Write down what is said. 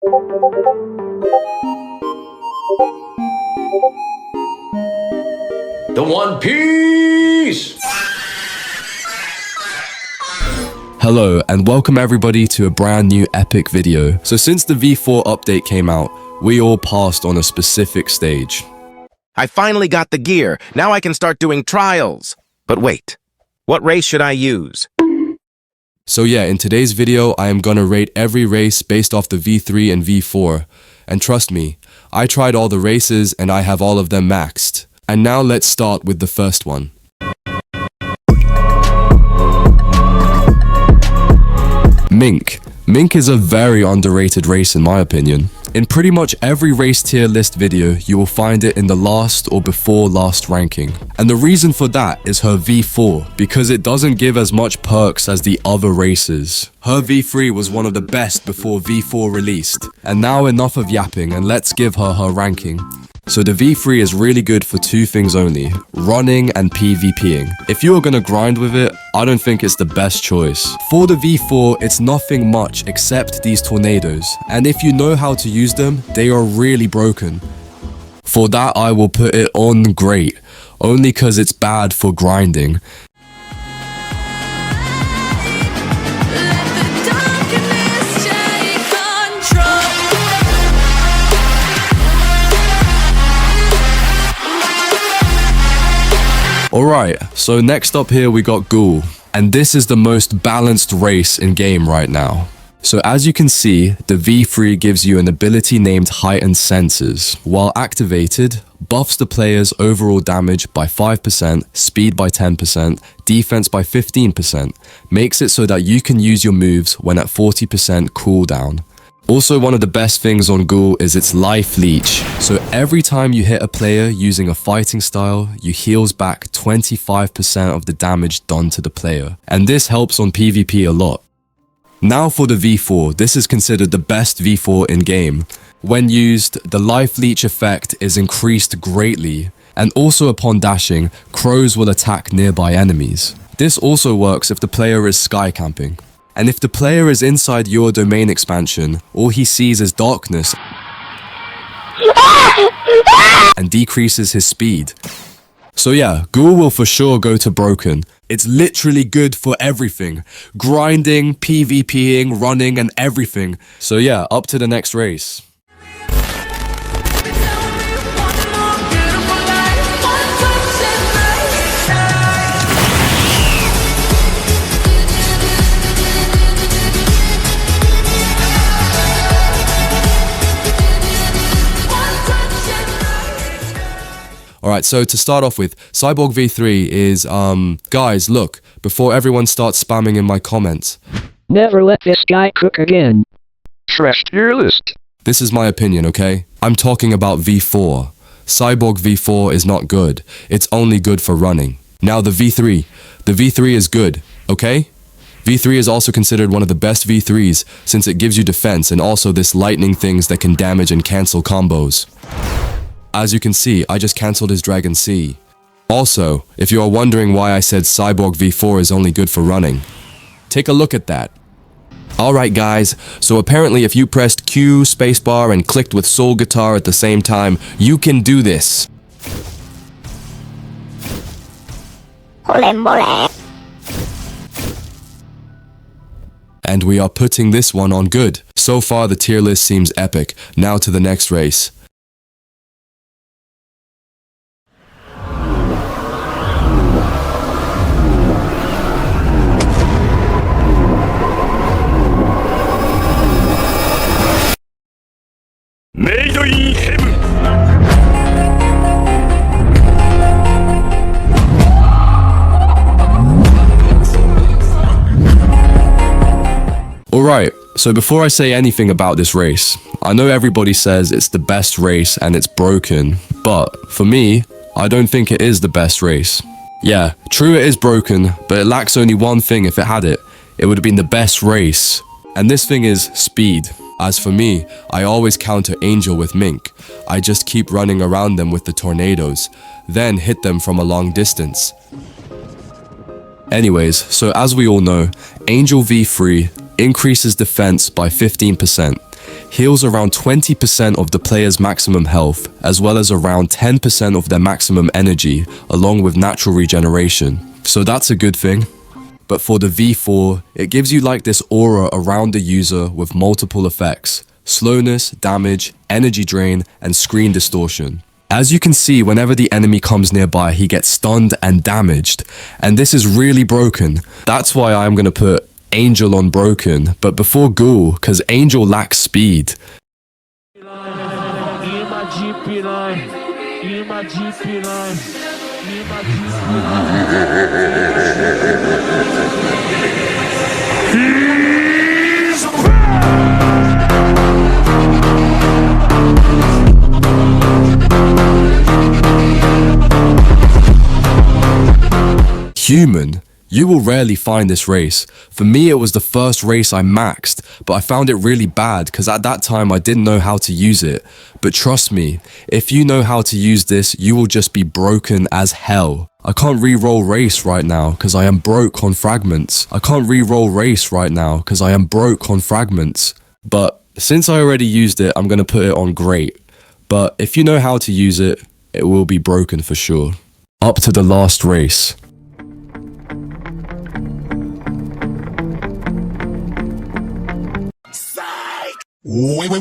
The One Piece! Hello and welcome everybody to a brand new epic video. So since the V4 update came out, we all passed on a specific stage. I finally got the gear. Now I can start doing trials. But wait, what race should I use? So yeah, in today's video, I am gonna rate every race based off the V3 and V4. And trust me, I tried all the races and I have all of them maxed. And now let's start with the first one. Mink. Mink is a very underrated race in my opinion. In pretty much every race tier list video, you will find it in the last or before last ranking. And the reason for that is her V4, because it doesn't give as much perks as the other races. Her V3 was one of the best before V4 released. And now enough of yapping and let's give her her ranking. So the V3 is really good for two things only, running and PvPing. If you are gonna grind with it, I don't think it's the best choice. For the V4, it's nothing much except these tornadoes, and if you know how to use them, they are really broken. For that, I will put it on great, only cause it's bad for grinding. Alright, so next up here we got Ghoul, and this is the most balanced race in game right now. So as you can see, the V3 gives you an ability named Heightened Senses. While activated, buffs the player's overall damage by 5%, speed by 10%, defense by 15%, makes it so that you can use your moves when at 40% cooldown. Also, one of the best things on Ghoul is its life leech. So every time you hit a player using a fighting style, you heals back 25% of the damage done to the player. And this helps on PvP a lot. Now for the V4, this is considered the best V4 in game. When used, the life leech effect is increased greatly. And also upon dashing, crows will attack nearby enemies. This also works if the player is sky camping. And if the player is inside your domain expansion, all he sees is darkness and decreases his speed. So yeah, Ghoul will for sure go to broken. It's literally good for everything. Grinding, PvPing, running and everything. So yeah, up to the next race. Alright, so to start off with, Cyborg V3 is, guys, look, before everyone starts spamming in my comments. Never let this guy cook again. Trash tier list. This is my opinion, okay? I'm talking about V4. Cyborg V4 is not good. It's only good for running. Now the V3. The V3 is good, okay? V3 is also considered one of the best V3s since it gives you defense and also this lightning things that can damage and cancel combos. As you can see, I just cancelled his Dragon C. Also, if you are wondering why I said Cyborg V4 is only good for running, take a look at that. Alright guys, so apparently if you pressed Q, spacebar and clicked with Soul Guitar at the same time, you can do this. And we are putting this one on good. So far the tier list seems epic. Now to the next race. Made in heaven! Alright, so before I say anything about this race, I know everybody says it's the best race and it's broken, but for me, I don't think it is the best race. Yeah, true it is broken, but it lacks only one thing. If it had it, it would have been the best race. And this thing is speed. As for me, I always counter Angel with Mink. I just keep running around them with the tornadoes, then hit them from a long distance. Anyways, so as we all know, Angel V3 increases defense by 15%. heals around 20% of the player's maximum health, as well as around 10% of their maximum energy, along with natural regeneration. So that's a good thing. But for the V4, it gives you like this aura around the user with multiple effects: slowness, damage, energy drain, and screen distortion. As you can see, whenever the enemy comes nearby, he gets stunned and damaged. And this is really broken. That's why I'm going to put Angel on broken, but before Ghoul, because Angel lacks speed. Human. You will rarely find this race. For me, it was the first race I maxed, but I found it really bad because at that time I didn't know how to use it. But trust me, if you know how to use this, you will just be broken as hell. I can't re-roll race right now because I am broke on fragments. I can't re-roll race right now because I am broke on fragments. But since I already used it, I'm going to put it on great. But if you know how to use it, it will be broken for sure. Up to the last race. Wait.